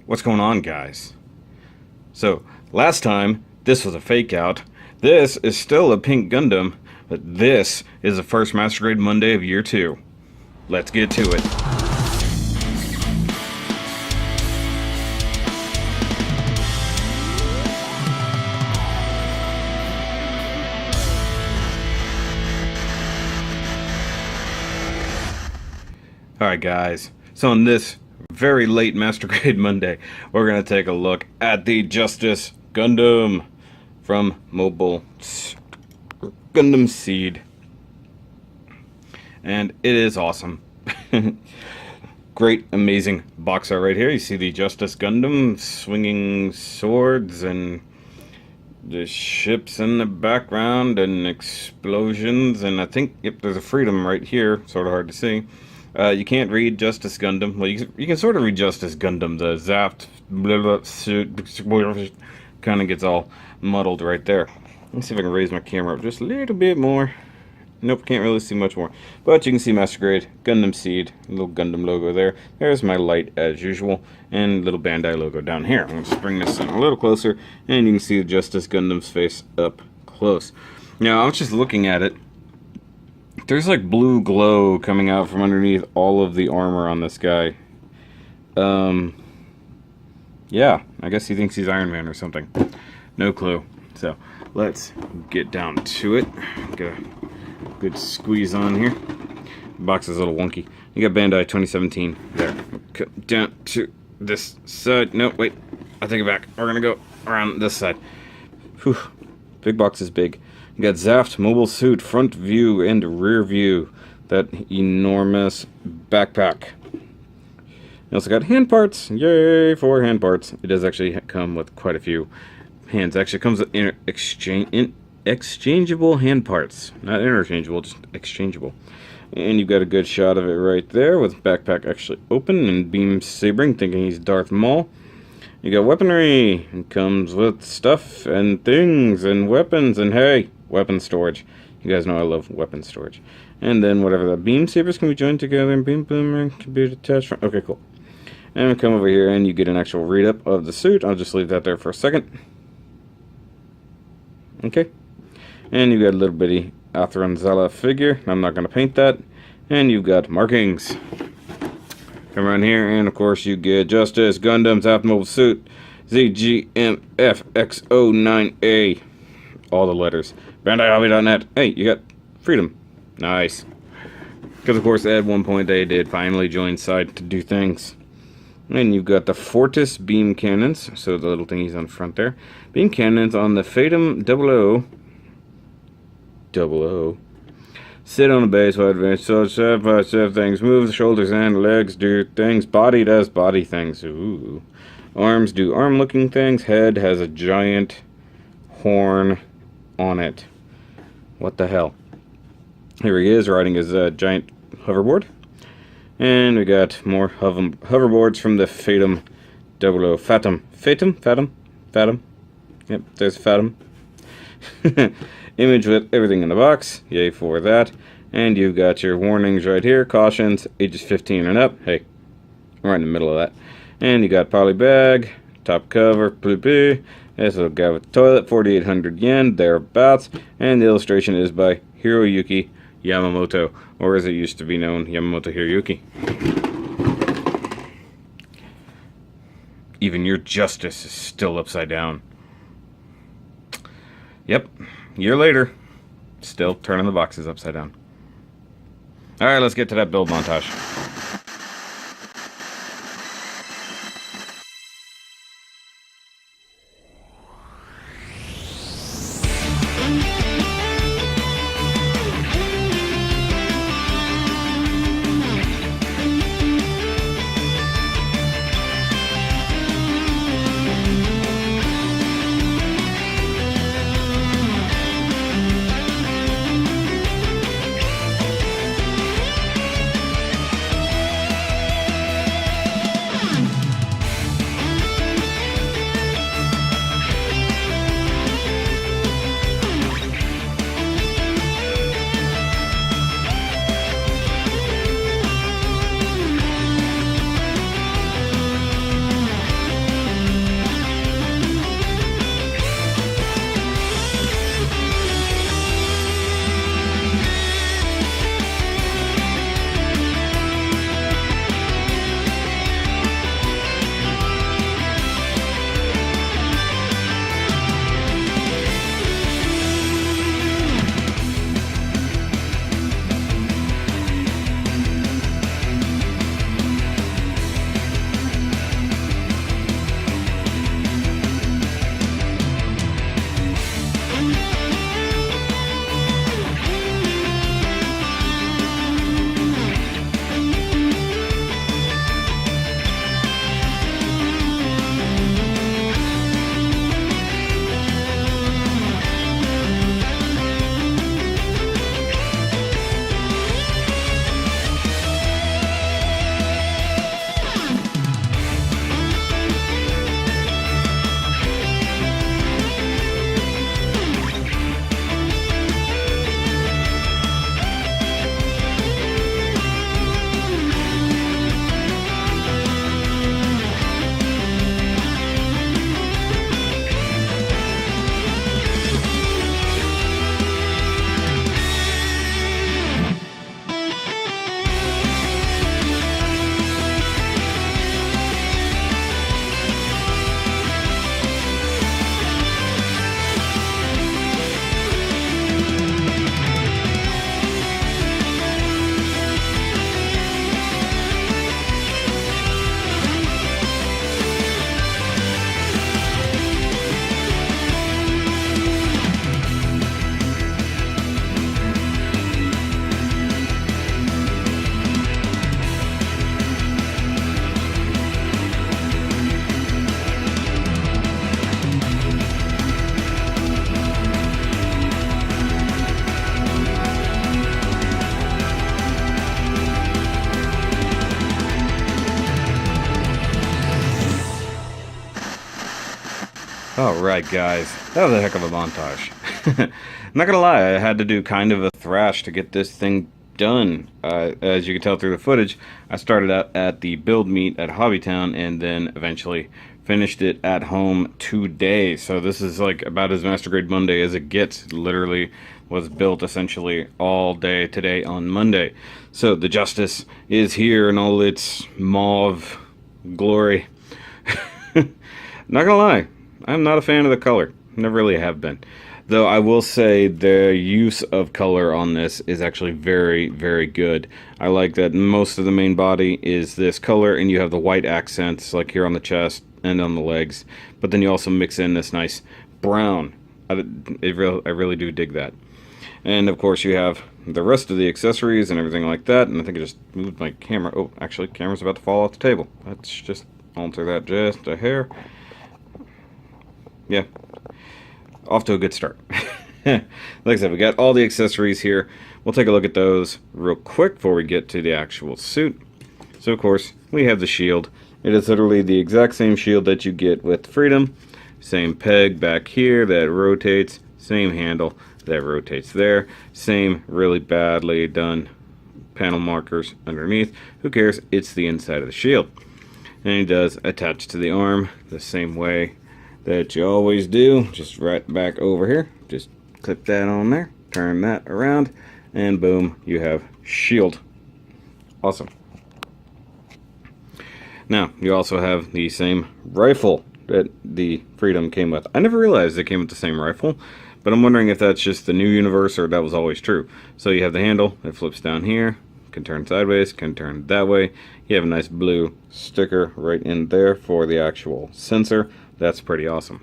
What's going on, guys? So, last time, this was a fake out. This is still a pink Gundam, but this is the first Master Grade Monday of year 2. Let's get to it. Alright guys, so on this very late Master Grade Monday, we're going to take a look at the Justice Gundam from Mobile Gundam Seed. And it is awesome. Great, amazing box art right here. You see the Justice Gundam swinging swords and the ships in the background and explosions. And I think, yep, there's a freedom right here. Sort of hard to see. You can't read Justice Gundam. Well, you can sort of read Justice Gundam. The Zaft kind of gets all muddled right there. Let's see if I can raise my camera up just a little bit more. Nope, can't really see much more. But you can see Master Grade, Gundam Seed, little Gundam logo there. There's my light as usual, and little Bandai logo down here. I'm going to just bring this in a little closer, and you can see the Justice Gundam's face up close. Now, I was just looking at it. There's like blue glow coming out from underneath all of the armor on this guy. Yeah, I guess he thinks he's Iron Man or something. No clue. So, let's get down to it. Get a good squeeze on here. The box is a little wonky. You got Bandai 2017 there. Come down to this side. No, wait. I take it back. We're going to go around this side. Whew. Big box is big. You got Zaft mobile suit, front view and rear view. That enormous backpack. You also got hand parts. Yay for hand parts. It does actually come with quite a few hands. Actually, it comes with exchangeable hand parts. Not interchangeable, just exchangeable. And you've got a good shot of it right there with backpack actually open and beam sabering, thinking he's Darth Maul. You got weaponry. It comes with stuff and things and weapons and hey, weapon storage. You guys know I love weapon storage. And then whatever the beam sabers can be joined together and beam boomerang can be detached from. Okay, cool. And we come over here and you get an actual read up of the suit. I'll just leave that there for a second. Okay. And you got a little bitty Athranzala figure. I'm not going to paint that. And you've got markings. Come around here, and of course you get Justice Gundam's Mobile Suit, ZGMF-X09A. All the letters. BandaiHobby.net. Hey, you got freedom. Nice. Because of course at one point they did finally join side to do things. And you've got the Fortis beam cannons. So the little thingies on the front there. Beam cannons on the Fatum 00. Sit on the base while advance. So step by step things. Move the shoulders and legs. Do things. Body does body things. Ooh. Arms do arm looking things. Head has a giant horn on it. What the hell? Here he is riding his giant hoverboard. And we got more hoverboards from the Fatum 00. Fatum. Yep, there's Fatum. Image with everything in the box. Yay for that. And you've got your warnings right here. Cautions, ages 15 and up. Hey, right in the middle of that. And you got poly bag, top cover, bloopy. This little guy with toilet, 4,800 yen, thereabouts. And the illustration is by Hiroyuki Yamamoto, or as it used to be known, Yamamoto Hiroyuki. Even your justice is still upside down. Yep. Year later, still turning the boxes upside down. Alright, let's get to that build montage. Alright guys, that was a heck of a montage. I'm not gonna lie, I had to do kind of a thrash to get this thing done. As you can tell through the footage, I started out at the build meet at Hobbytown and then eventually finished it at home today. So this is like about as Master Grade Monday as it gets. Literally was built essentially all day today on Monday. So the Justice is here in all its mauve glory. Not gonna lie, I'm not a fan of the color. Never really have been. Though I will say the use of color on this is actually very, very good. I like that most of the main body is this color and you have the white accents like here on the chest and on the legs. But then you also mix in this nice brown. I really do dig that. And of course you have the rest of the accessories and everything like that. And I think I just moved my camera. Oh, actually, camera's about to fall off the table. Let's just alter that just a hair. Yeah, off to a good start. Like I said, we got all the accessories here. We'll take a look at those real quick before we get to the actual suit. So of course, we have the shield. It is literally the exact same shield that you get with Freedom. Same peg back here that rotates. Same handle that rotates there. Same really badly done panel markers underneath. Who cares? It's the inside of the shield. And it does attach to the arm the same way that you always do. Just right back over here. Just clip that on there. Turn that around. And boom, you have shield. Awesome. Now, you also have the same rifle that the Freedom came with. I never realized it came with the same rifle, but I'm wondering if that's just the new universe or that was always true. So you have the handle, it flips down here, can turn sideways, can turn that way. You have a nice blue sticker right in there for the actual sensor. That's pretty awesome.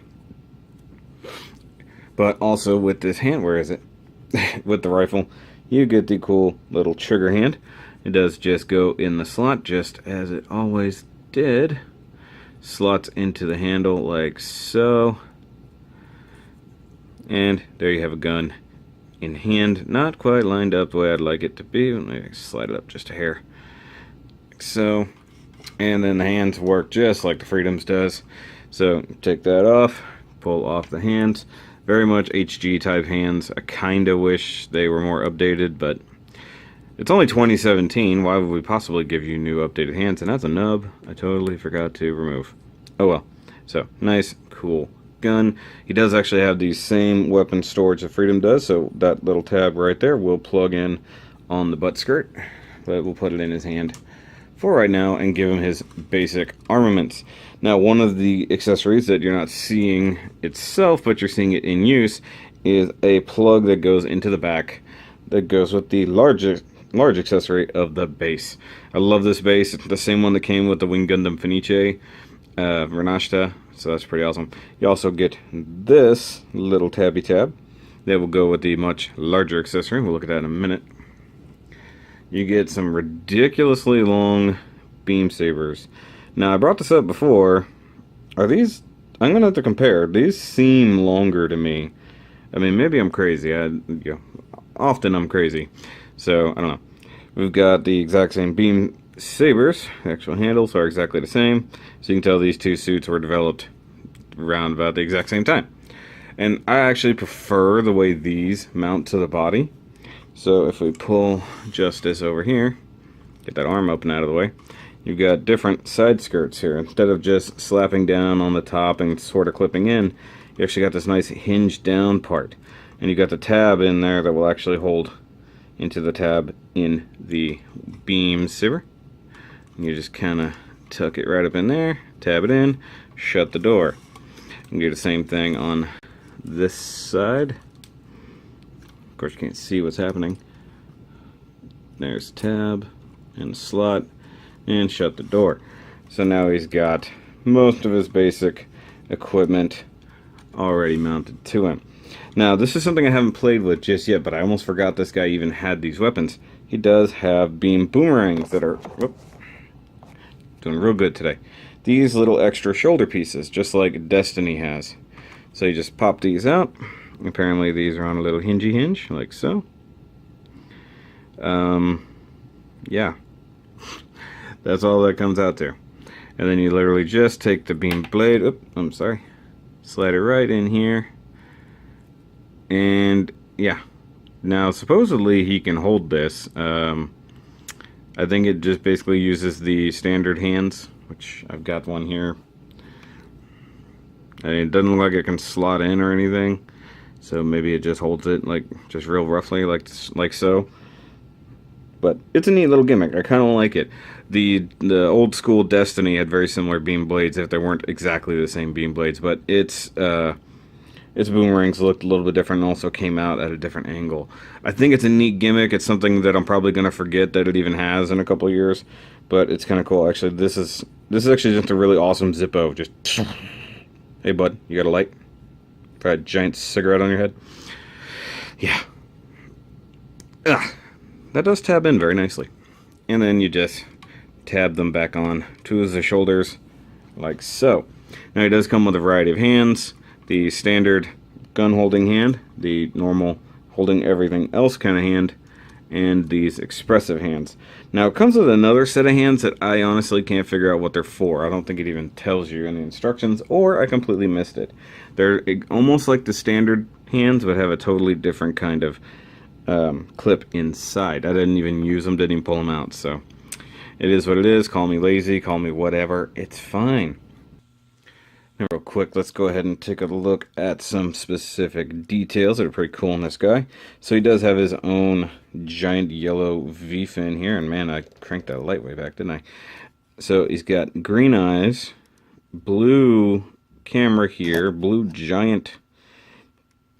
But also with this hand, where is it? With the rifle, you get the cool little trigger hand. It does just go in the slot, just as it always did. Slots into the handle like so. And there you have a gun in hand. Not quite lined up the way I'd like it to be. Let me slide it up just a hair. Like so. And then the hands work just like the Freedom's does. So take that off, pull off the hands. Very much HG type hands. I kind of wish they were more updated, but it's only 2017. Why would we possibly give you new updated hands? And that's a nub I totally forgot to remove. Oh well. So nice, cool gun. He does actually have the same weapon storage that Freedom does, so that little tab right there will plug in on the butt skirt, but we'll put it in his hand for right now and give him his basic armaments. Now, one of the accessories that you're not seeing itself, but you're seeing it in use, is a plug that goes into the back that goes with the large accessory of the base. I love this base. It's the same one that came with the Wing Gundam Fenice Renashta, so that's pretty awesome. You also get this little tabby tab that will go with the much larger accessory. We'll look at that in a minute. You get some ridiculously long beam sabers. Now, I brought this up before. Are these... I'm going to have to compare. These seem longer to me. I mean, maybe I'm crazy. Often I'm crazy. So, I don't know. We've got the exact same beam sabers. The actual handles are exactly the same. So you can tell these two suits were developed around about the exact same time. And I actually prefer the way these mount to the body. So if we pull Justice over here, get that arm up and out of the way, you've got different side skirts here. Instead of just slapping down on the top and sort of clipping in, you actually got this nice hinge down part. And you got the tab in there that will actually hold into the tab in the beam saber. You just kind of tuck it right up in there, tab it in, shut the door. You do the same thing on this side. Of course, you can't see what's happening. There's tab and slot and shut the door. So now he's got most of his basic equipment already mounted to him. Now, this is something I haven't played with just yet, but I almost forgot this guy even had these weapons. He does have beam boomerangs that are doing real good today. These little extra shoulder pieces, just like Destiny has. So you just pop these out. Apparently these are on a little hingy hinge, like so. Yeah. That's all that comes out there. And then you literally just take the beam blade, I'm sorry, Slide it right in here. And yeah. Now supposedly he can hold this. I think it just basically uses the standard hands, which I've got one here. And it doesn't look like it can slot in or anything, so maybe it just holds it like just real roughly, like so. But it's a neat little gimmick. I kind of like it. The old school Destiny had very similar beam blades, if they weren't exactly the same beam blades, but its boomerangs looked a little bit different and also came out at a different angle. I think it's a neat gimmick. It's something that I'm probably going to forget that it even has in a couple of years, but it's kind of cool. Actually, this is actually just a really awesome Zippo. Just, hey bud, you got a light? Got a giant cigarette on your head? Yeah. That does tab in very nicely. And then you just tab them back on to the shoulders, like so. Now it does come with a variety of hands. The standard gun holding hand, the normal holding everything else kind of hand, and these expressive hands. Now it comes with another set of hands that I honestly can't figure out what they're for. I don't think it even tells you in the instructions, or I completely missed it. They're almost like the standard hands, but have a totally different kind of clip inside. I didn't even use them, didn't even pull them out, so it is what it is. Call me lazy, call me whatever, it's fine. Now real quick, let's go ahead and take a look at some specific details that are pretty cool in this guy. So he does have his own giant yellow V-fin here, and man, I cranked that light way back, didn't I? So he's got green eyes, blue camera here, blue giant,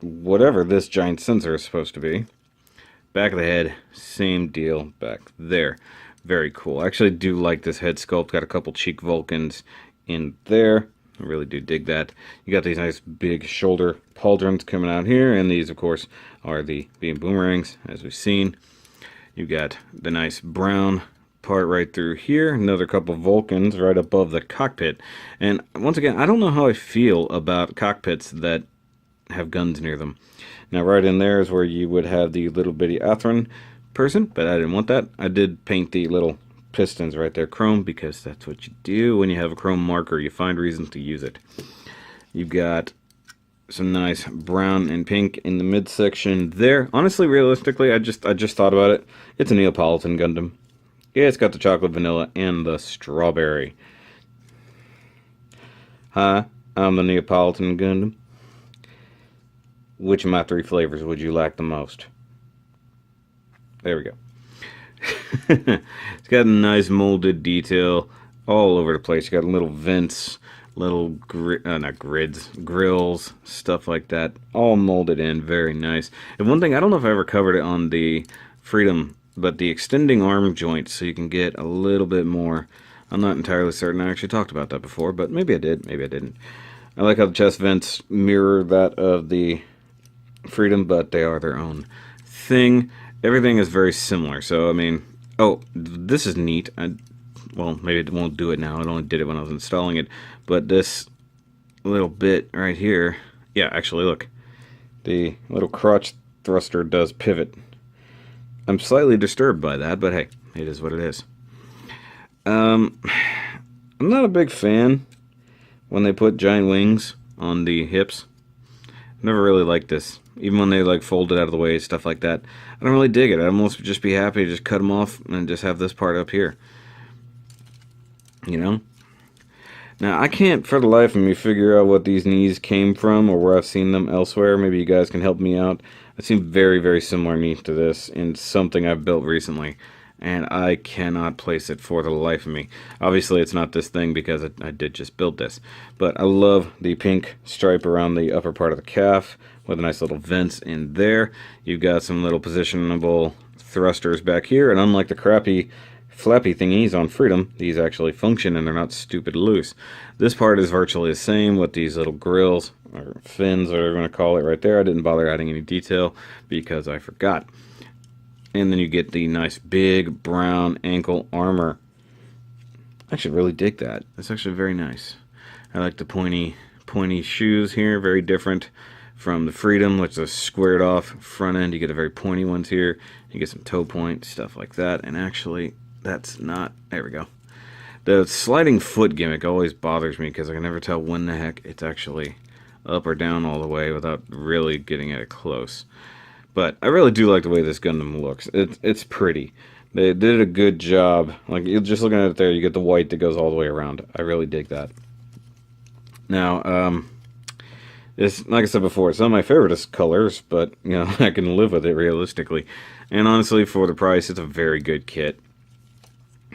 whatever this giant sensor is supposed to be. Back of the head, same deal back there. Very cool. I actually do like this head sculpt. Got a couple cheek Vulcans in there. I really do dig that. You got these nice big shoulder pauldrons coming out here, and these of course are the beam boomerangs, as we've seen. You got the nice brown part right through here, another couple Vulcans right above the cockpit. And once again, I don't know how I feel about cockpits that have guns near them. Now right in there is where you would have the little bitty Atheron person, but I didn't want that. I did paint the little pistons right there chrome, because that's what you do when you have a chrome marker. You find reasons to use it. You've got some nice brown and pink in the midsection there. Honestly, realistically, I just thought about it. It's a Neapolitan Gundam. Yeah, it's got the chocolate, vanilla, and the strawberry. Hi, I'm the Neapolitan Gundam. Which of my 3 flavors would you like the most? There we go. It's got a nice molded detail all over the place. You got little vents, little grills, stuff like that, all molded in, very nice. And one thing, I don't know if I ever covered it on the Freedom, but the extending arm joint, so you can get a little bit more. I'm not entirely certain. I actually talked about that before, but maybe I did, maybe I didn't. I like how the chest vents mirror that of the Freedom, but they are their own thing. Everything is very similar, so I mean, oh, this is neat. Well, maybe it won't do it now. It only did it when I was installing it. But this little bit right here, yeah, actually, look. The little crotch thruster does pivot. I'm slightly disturbed by that, but hey, it is what it is. I'm not a big fan when they put giant wings on the hips. Never really liked this. Even when they like fold it out of the way, stuff like that. I don't really dig it. I'd almost just be happy to just cut them off and just have this part up here. You know? Now, I can't for the life of me figure out what these knees came from or where I've seen them elsewhere. Maybe you guys can help me out. It seems very, very similar knee to this in something I've built recently. And I cannot place it for the life of me. Obviously, it's not this thing because I did just build this. But I love the pink stripe around the upper part of the calf with a nice little vents in there. You've got some little positionable thrusters back here. And unlike the crappy flappy thingies on Freedom, these actually function and they're not stupid loose. This part is virtually the same with these little grills or fins, whatever you want to call it right there. I didn't bother adding any detail because I forgot. And then you get the nice big brown ankle armor. I actually really dig that. That's actually very nice. I like the pointy shoes here. Very different from the Freedom, which is a squared off front end. You get a very pointy ones here. You get some toe point, stuff like that. And actually, that's not... There we go. The sliding foot gimmick always bothers me because I can never tell when the heck it's actually up or down all the way without really getting it close. But I really do like the way this Gundam looks. It's pretty. They did a good job. Like, you're just looking at it there, you get the white that goes all the way around. I really dig that. Now, it's, like I said before, it's not my favorite colors, but, you know, I can live with it realistically. And honestly, for the price, it's a very good kit.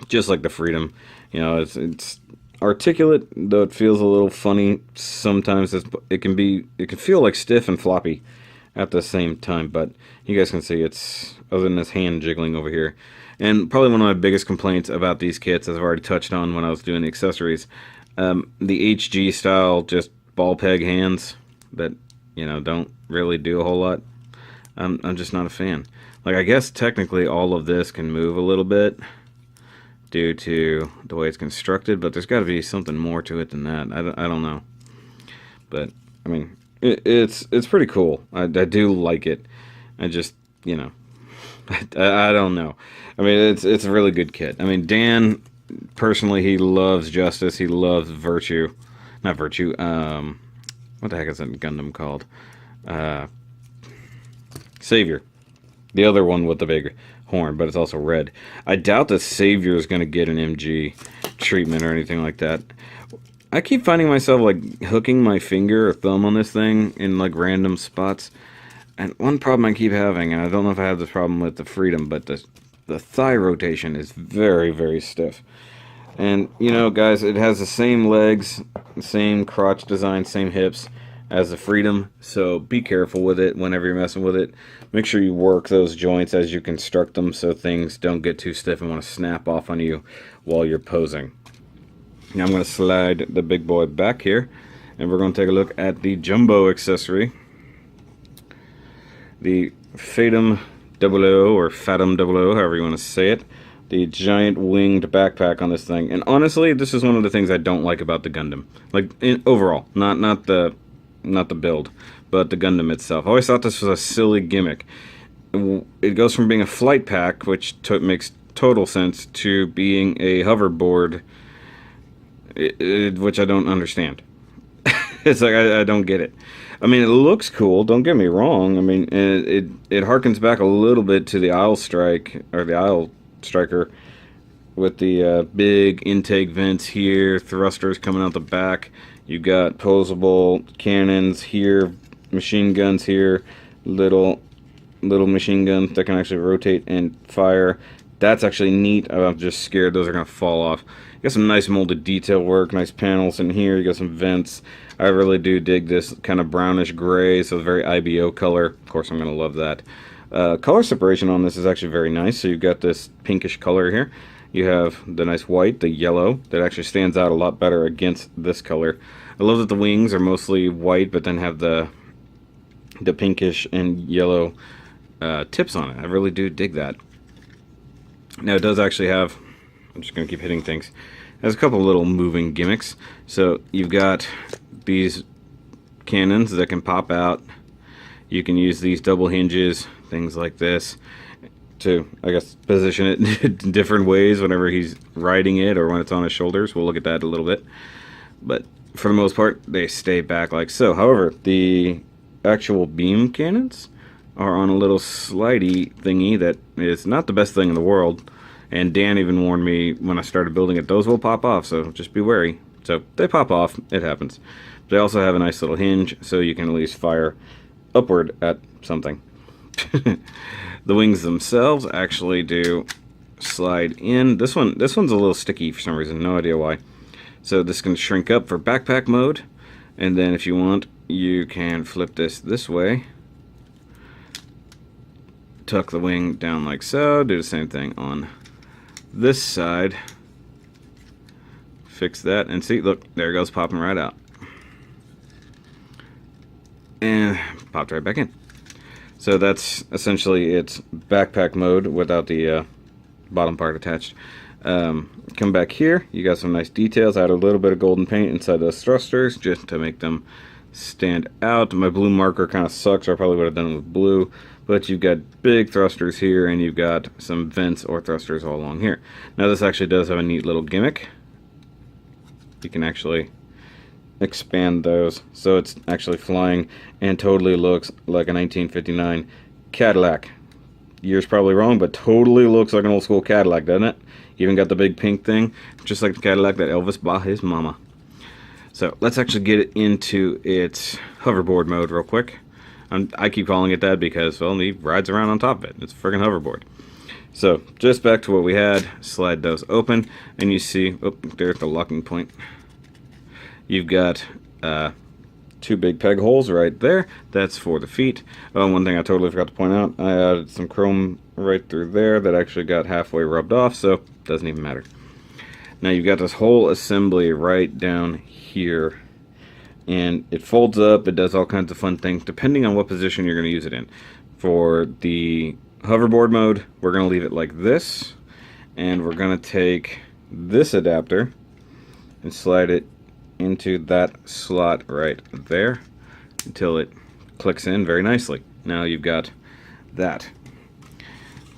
Just like the Freedom. You know, it's articulate, though it feels a little funny sometimes. It can feel like stiff and floppy at the same time, but you guys can see it's, other than this hand jiggling over here. And probably one of my biggest complaints about these kits, as I've already touched on when I was doing the accessories, the HG style, just ball peg hands that, you know, don't really do a whole lot. I'm just not a fan. Like, I guess technically all of this can move a little bit due to the way it's constructed, but there's got to be something more to it than that. I don't know. But, I mean, it's pretty cool. I do like it. I just, you know, I don't know. I mean, it's a really good kit. I mean, Dan, personally, he loves Justice. He loves Virtue. Not Virtue. What the heck is that Gundam called? Savior. The other one with the big horn, but it's also red. I doubt that Savior is going to get an MG treatment or anything like that. I keep finding myself, like, hooking my finger or thumb on this thing in, like, random spots. And one problem I keep having, and I don't know if I have this problem with the Freedom, but the thigh rotation is very, very stiff. And, you know, guys, it has the same legs, same crotch design, same hips as the Freedom, so be careful with it whenever you're messing with it. Make sure you work those joints as you construct them so things don't get too stiff and want to snap off on you while you're posing. Now I'm going to slide the big boy back here, and we're going to take a look at the Jumbo accessory. The Fatum 00, or Fatum 00, however you want to say it. The giant winged backpack on this thing. And honestly, this is one of the things I don't like about the Gundam. Like, overall, not the build, but the Gundam itself. I always thought this was a silly gimmick. It goes from being a flight pack, which makes total sense, to being a hoverboard, which I don't understand. It's like, I don't get it. I mean, it looks cool, don't get me wrong. I mean, it harkens back a little bit to the Isle Strike, or the Isle Striker, with the big intake vents here, thrusters coming out the back. You've got posable cannons here, machine guns here, little machine guns that can actually rotate and fire. That's actually neat. I'm just scared those are going to fall off. You got some nice molded detail work, nice panels in here. You got some vents. I really do dig this kind of brownish gray, so very IBO color. Of course, I'm going to love that. Color separation on this is actually very nice. So you've got this pinkish color here. You have the nice white, the yellow, that actually stands out a lot better against this color. I love that the wings are mostly white, but then have the pinkish and yellow tips on it. I really do dig that. Now it does actually have, I'm just going to keep hitting things, it has a couple little moving gimmicks. So you've got these cannons that can pop out. You can use these double hinges, things like this, to, I guess, position it in different ways whenever he's riding it or when it's on his shoulders. We'll look at that a little bit. But for the most part, they stay back like so. However, the actual beam cannons are on a little slidey thingy that is not the best thing in the world. And Dan even warned me when I started building it, those will pop off, so just be wary. So they pop off, it happens. They also have a nice little hinge, so you can at least fire upward at something. The wings themselves actually do slide in. This one's a little sticky for some reason, no idea why. So this can shrink up for backpack mode, and then if you want, you can flip this way. Tuck the wing down like so, do the same thing on this side. Fix that, and see, look, there it goes, popping right out. And popped right back in. So that's essentially its backpack mode without the bottom part attached. Come back here, you got some nice details. I had a little bit of golden paint inside those thrusters just to make them stand out. My blue marker kind of sucks, or I probably would have done it with blue. But you've got big thrusters here, and you've got some vents or thrusters all along here. Now this actually does have a neat little gimmick. You can actually expand those so it's actually flying and totally looks like a 1959 Cadillac. Year's probably wrong, but totally looks like an old school Cadillac, doesn't it? Even got the big pink thing, just like the Cadillac that Elvis bought his mama. So let's actually get it into its hoverboard mode real quick. I keep calling it that because, well, he rides around on top of it. It's a friggin' hoverboard. So just back to what we had, slide those open, and you see, oh, there's the locking point. You've got two big peg holes right there. That's for the feet. Oh, one thing I totally forgot to point out, I added some chrome right through there that actually got halfway rubbed off, so doesn't even matter. Now you've got this whole assembly right down here, and it folds up. It does all kinds of fun things depending on what position you're going to use it in. For the hoverboard mode, we're going to leave it like this, and we're going to take this adapter and slide it into that slot right there until it clicks in very nicely. Now you've got that.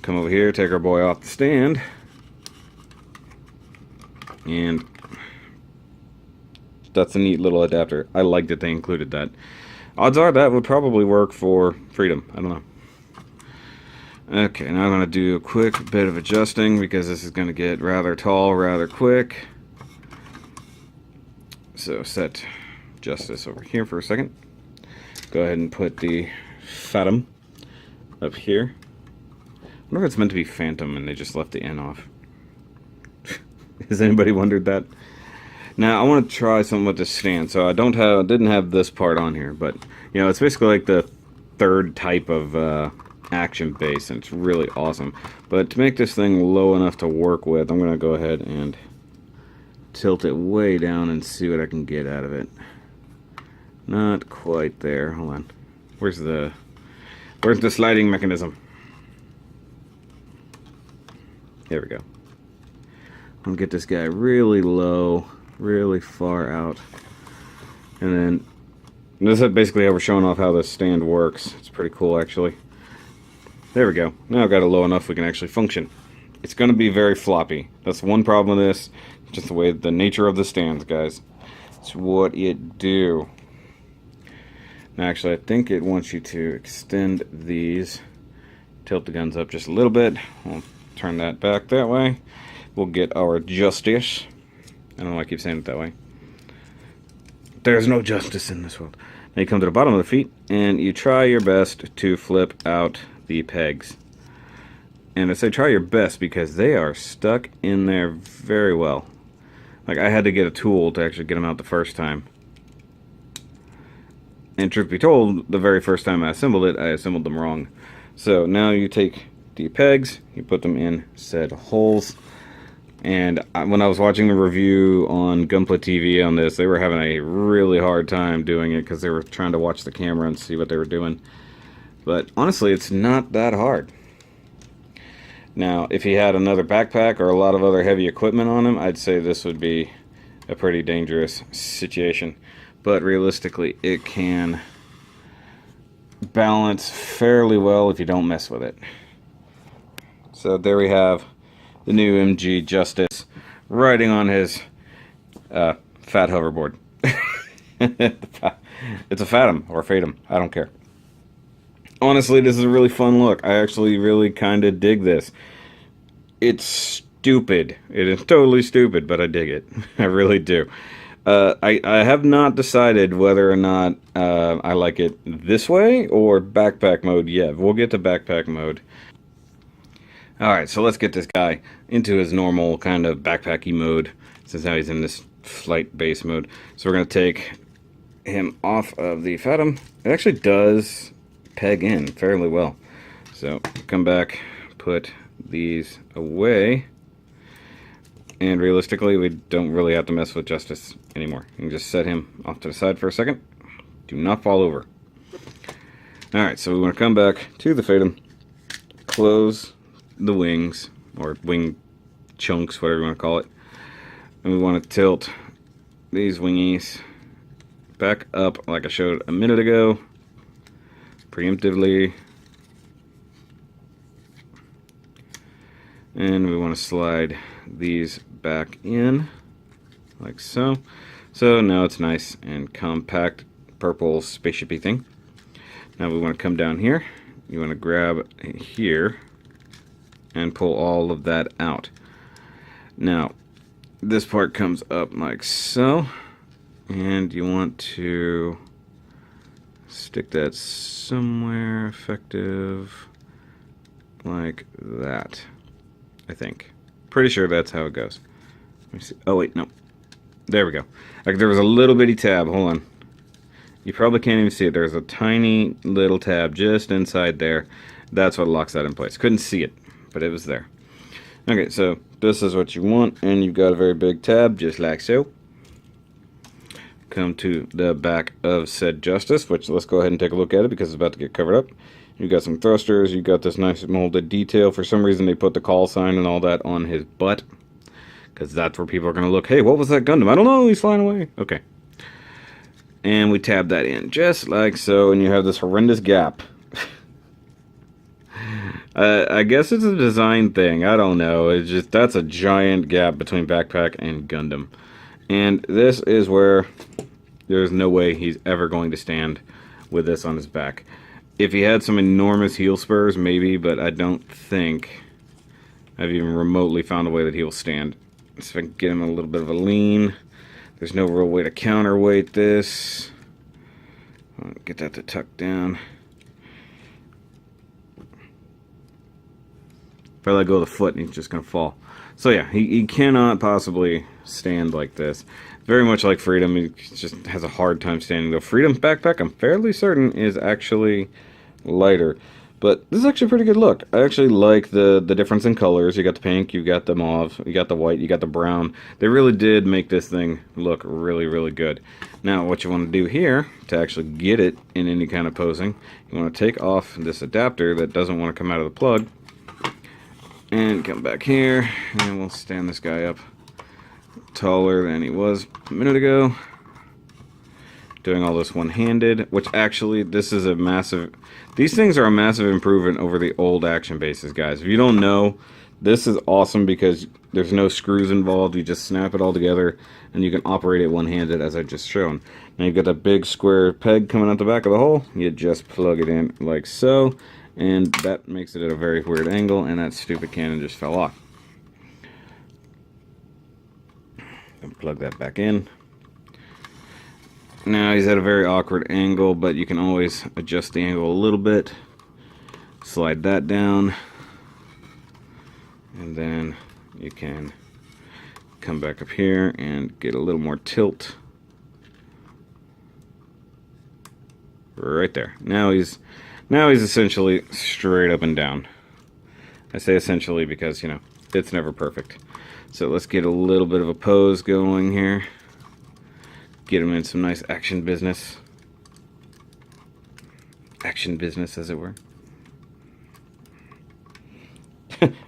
Come over here, take our boy off the stand, and that's a neat little adapter. I like that they included that. Odds are that would probably work for Freedom. I don't know. Okay, now I'm going to do a quick bit of adjusting because this is going to get rather tall rather quick. So set Justice over here for a second. Go ahead and put the Phantom up here. I wonder if it's meant to be Phantom and they just left the N off. Has anybody wondered that? Now I want to try something with this stand. So I didn't have this part on here, but you know, it's basically like the third type of action base, and it's really awesome. But to make this thing low enough to work with, I'm going to go ahead and tilt it way down and see what I can get out of it. Not quite there. Hold on. Where's the sliding mechanism? There we go. I'm gonna get this guy really low, really far out, and then this is basically how we're showing off how this stand works. It's pretty cool, actually. There we go. Now I've got it low enough we can actually function. It's going to be very floppy. That's one problem with this. Just the way, the nature of the stands, guys. It's what it do. Now, actually, I think it wants you to extend these. Tilt the guns up just a little bit. We'll turn that back that way. We'll get our justice. I don't know why I keep saying it that way. There's no justice in this world. Now you come to the bottom of the feet, and you try your best to flip out the pegs. And I say try your best because they are stuck in there very well. Like, I had to get a tool to actually get them out the first time. And truth be told, the very first time I assembled them wrong. So now you take the pegs, you put them in said holes. And when I was watching the review on Gunpla TV on this, they were having a really hard time doing it because they were trying to watch the camera and see what they were doing. But honestly, it's not that hard. Now, if he had another backpack or a lot of other heavy equipment on him, I'd say this would be a pretty dangerous situation. But realistically, it can balance fairly well if you don't mess with it. So there we have the new MG Justice riding on his fat hoverboard. It's a Fathom or Fatum, I don't care. Honestly, this is a really fun look. I actually really kind of dig this. It's stupid. It is totally stupid, but I dig it. I really do. I have not decided whether or not I like it this way or backpack mode yet. We'll get to backpack mode. Alright, so let's get this guy into his normal kind of backpacky mode, since now he's in this flight base mode. So we're going to take him off of the Fathom. It actually does peg in fairly well. So come back, put these away, and realistically we don't really have to mess with Justice anymore. You can just set him off to the side for a second. Do not fall over. Alright, so we want to come back to the Fathom, close the wings, or wing chunks, whatever you want to call it, and we want to tilt these wingies back up like I showed a minute ago, preemptively, and we want to slide these back in like so. So now it's nice and compact, purple spaceshipy thing. Now we want to come down here. You want to grab here and pull all of that out. Now, this part comes up like so, and you want to stick that somewhere effective like that, I think. Pretty sure that's how it goes. Let me see. Oh wait, no. There we go. Like there was a little bitty tab. Hold on. You probably can't even see it. There's a tiny little tab just inside there. That's what locks that in place. Couldn't see it, but it was there. Okay, so this is what you want, and you've got a very big tab, just like so. Come to the back of said Justice, which let's go ahead and take a look at it because it's about to get covered up. You've got some thrusters, you've got this nice molded detail. For some reason they put the call sign and all that on his butt, because that's where people are going to look. Hey, what was that Gundam? I don't know, he's flying away. Okay. And we tab that in just like so, and you have this horrendous gap. I guess it's a design thing. I don't know. It's just, that's a giant gap between backpack and Gundam. And this is where there's no way he's ever going to stand with this on his back. If he had some enormous heel spurs, maybe, but I don't think I've even remotely found a way that he will stand. So if I can get him a little bit of a lean. There's no real way to counterweight this. Get that to tuck down. If I let go of the foot, he's just going to fall. So yeah, he cannot possibly stand like this. Very much like Freedom, he just has a hard time standing. Though Freedom's backpack, I'm fairly certain, is actually lighter. But this is actually a pretty good look. I actually like the difference in colors. You got the pink, you got the mauve, you got the white, you got the brown. They really did make this thing look really, really good. Now, what you want to do here, to actually get it in any kind of posing, you want to take off this adapter that doesn't want to come out of the plug. And come back here, and we'll stand this guy up taller than he was a minute ago. Doing all this one-handed, which actually, this is a massive... These things are a massive improvement over the old action bases, guys. If you don't know, this is awesome because there's no screws involved. You just snap it all together, and you can operate it one-handed, as I just shown. Now you've got that big square peg coming out the back of the hole. You just plug it in like so. And that makes it at a very weird angle, and that stupid cannon just fell off. Plug that back in. Now he's at a very awkward angle, but you can always adjust the angle a little bit. Slide that down. And then you can come back up here and get a little more tilt. Right there. Now he's essentially straight up and down. I say essentially because, you know, it's never perfect. So let's get a little bit of a pose going here. Get him in some nice action business. Action business, as it were.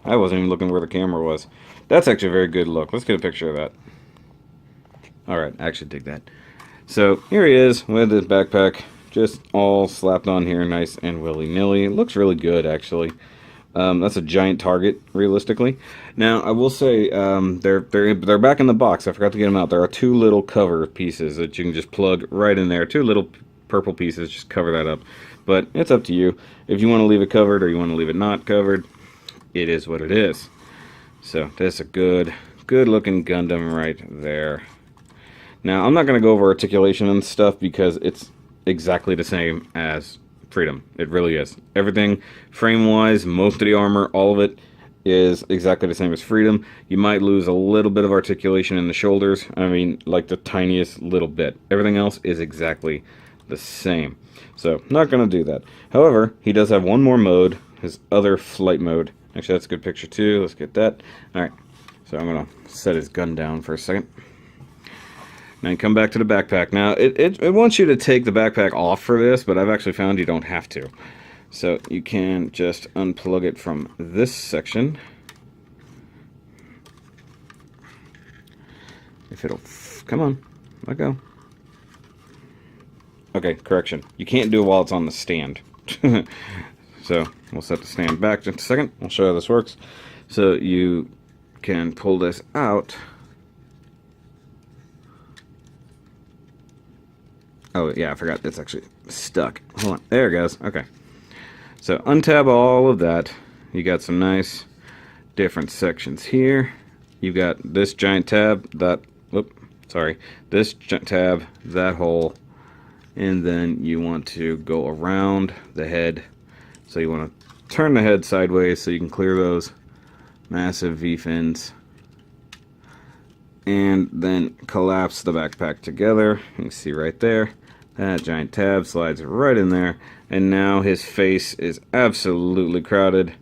I wasn't even looking where the camera was. That's actually a very good look. Let's get a picture of that. Alright, I actually dig that. So, here he is with his backpack. Just all slapped on here, nice and willy-nilly. Looks really good, actually. That's a giant target, realistically. Now, I will say, they're back in the box. I forgot to get them out. There are two little cover pieces that you can just plug right in there. Two little purple pieces, just cover that up. But it's up to you. If you want to leave it covered or you want to leave it not covered, it is what it is. So, that's a good looking Gundam right there. Now, I'm not going to go over articulation and stuff because it's exactly the same as Freedom. It really is. Everything, frame-wise, most of the armor, all of it is exactly the same as Freedom. You might lose a little bit of articulation in the shoulders. I mean, like the tiniest little bit. Everything else is exactly the same. So, not going to do that. However, he does have one more mode, his other flight mode. Actually, that's a good picture too. Let's get that. Alright, so I'm going to set his gun down for a second. Now you come back to the backpack. Now, it wants you to take the backpack off for this, but I've actually found you don't have to. So you can just unplug it from this section. If it'll... Come on. Let go. Okay, correction. You can't do it while it's on the stand. So, we'll set the stand back just a second. I'll show you how this works. So you can pull this out. Oh, yeah, I forgot. It's actually stuck. Hold on. There it goes. Okay. So untab all of that. You got some nice different sections here. You've got this giant tab, this tab, that hole, and then you want to go around the head. So you want to turn the head sideways so you can clear those massive V-fins. And then collapse the backpack together. You can see right there, that giant tab slides right in there. And now his face is absolutely crowded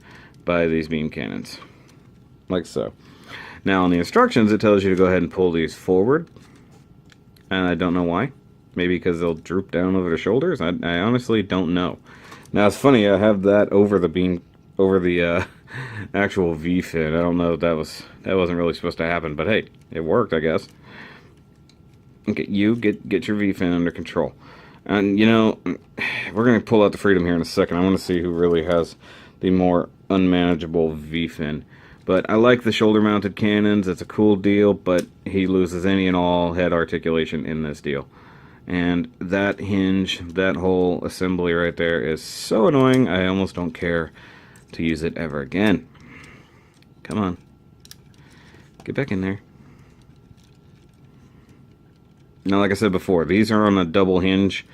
by these beam cannons. Like so. Now on the instructions it tells you to go ahead and pull these forward. And I don't know why. Maybe because they'll droop down over the shoulders? I honestly don't know. Now it's funny, I have that over the beam, over the actual V-fin. I don't know if that wasn't really supposed to happen, but hey, it worked, I guess. Okay, you get your V-fin under control. And you know, we're gonna pull out the Freedom here in a second. I want to see who really has the more unmanageable V-fin. But I like the shoulder-mounted cannons. It's a cool deal, but he loses any and all head articulation in this deal. And that hinge, that whole assembly right there is so annoying, I almost don't care to use it ever again. Come on. Get back in there. Now, like I said before, these are on a double hinge,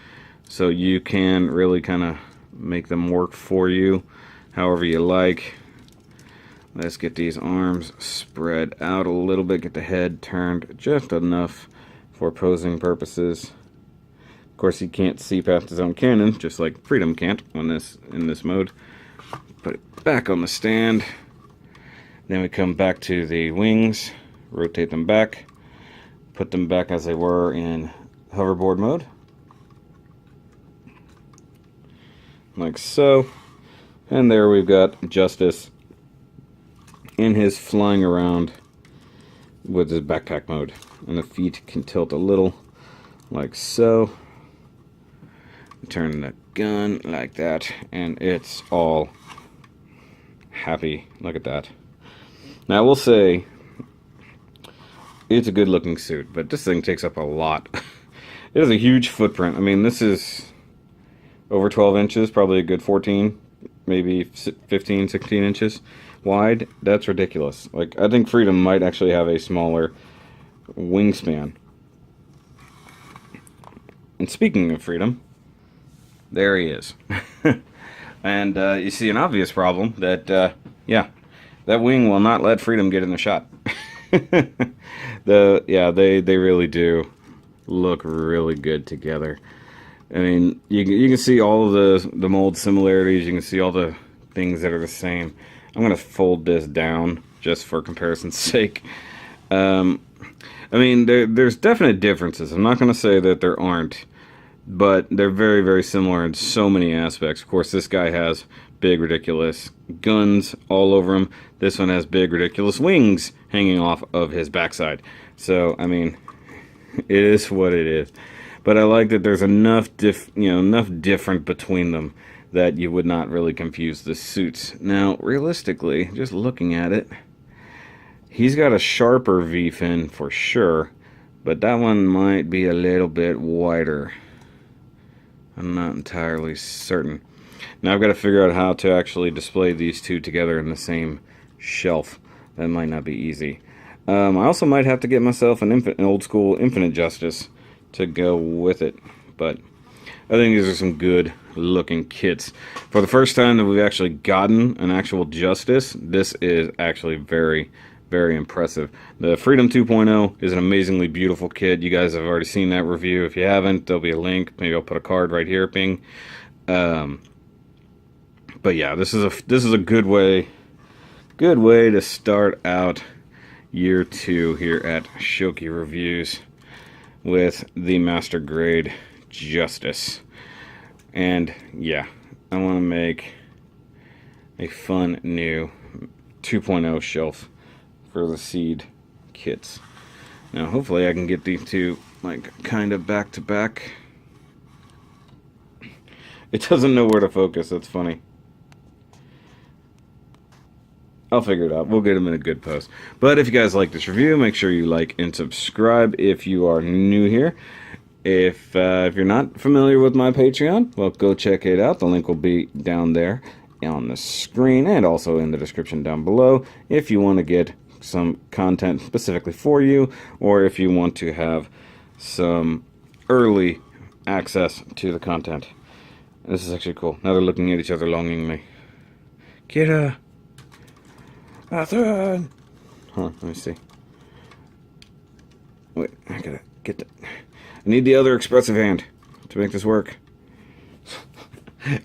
so you can really kind of make them work for you however you like. Let's get these arms spread out a little bit, get the head turned just enough for posing purposes. Of course, he can't see past his own cannon, just like Freedom can't in this mode. Put it back on the stand. Then we come back to the wings, rotate them back, put them back as they were in hoverboard mode. Like so. And there we've got Justice in his flying around with his backpack mode. And the feet can tilt a little, like so. Turn the gun like that, and it's all happy. Look at that. Now, I will say, it's a good looking suit, but this thing takes up a lot. It has a huge footprint. I mean, this is over 12 inches, probably a good 14, maybe 15, 16 inches wide. That's ridiculous. Like, I think Freedom might actually have a smaller wingspan. And speaking of Freedom, there he is. And you see an obvious problem that, yeah, that wing will not let Freedom get in the shot. They really do look really good together. I mean, you can see all of the mold similarities. You can see all the things that are the same. I'm going to fold this down just for comparison's sake. I mean, there's definite differences. I'm not going to say that there aren't, but they're very, very similar in so many aspects. Of course, this guy has big, ridiculous guns all over him. This one has big, ridiculous wings hanging off of his backside. So, I mean, it is what it is. But I like that there's enough different between them that you would not really confuse the suits. Now, realistically, just looking at it, he's got a sharper V-fin for sure, but that one might be a little bit wider. I'm not entirely certain. Now I've got to figure out how to actually display these two together in the same shelf. That might not be easy. I also might have to get myself an old school Infinite Justice to go with it. But I think these are some good looking kits. For the first time that we've actually gotten an actual Justice, this is actually very, very impressive. The Freedom 2.0 is an amazingly beautiful kit. You guys have already seen that review. If you haven't, there'll be a link. Maybe I'll put a card right here, ping. But yeah, this is a good way to start out year 2 here at Shoki Reviews with the Master Grade Justice. And yeah, I want to make a fun new 2.0 shelf for the seed kits. Now hopefully I can get these two like kind of back to back. It doesn't know where to focus, that's funny. I'll figure it out. We'll get them in a good post. But if you guys like this review, make sure you like and subscribe if you are new here. If you're not familiar with my Patreon, well, go check it out. The link will be down there on the screen and also in the description down below if you want to get some content specifically for you, or if you want to have some early access to the content. This is actually cool. Now they're looking at each other longingly. Kira! Catherine! Huh, let me see. Wait, I gotta get that. I need the other expressive hand to make this work.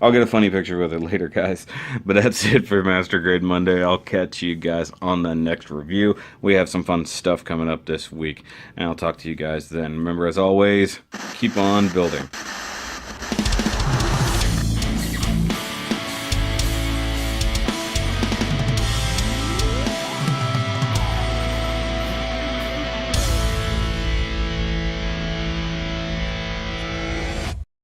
I'll get a funny picture with it later, guys. But that's it for Master Grade Monday. I'll catch you guys on the next review. We have some fun stuff coming up this week, and I'll talk to you guys then. Remember, as always, keep on building.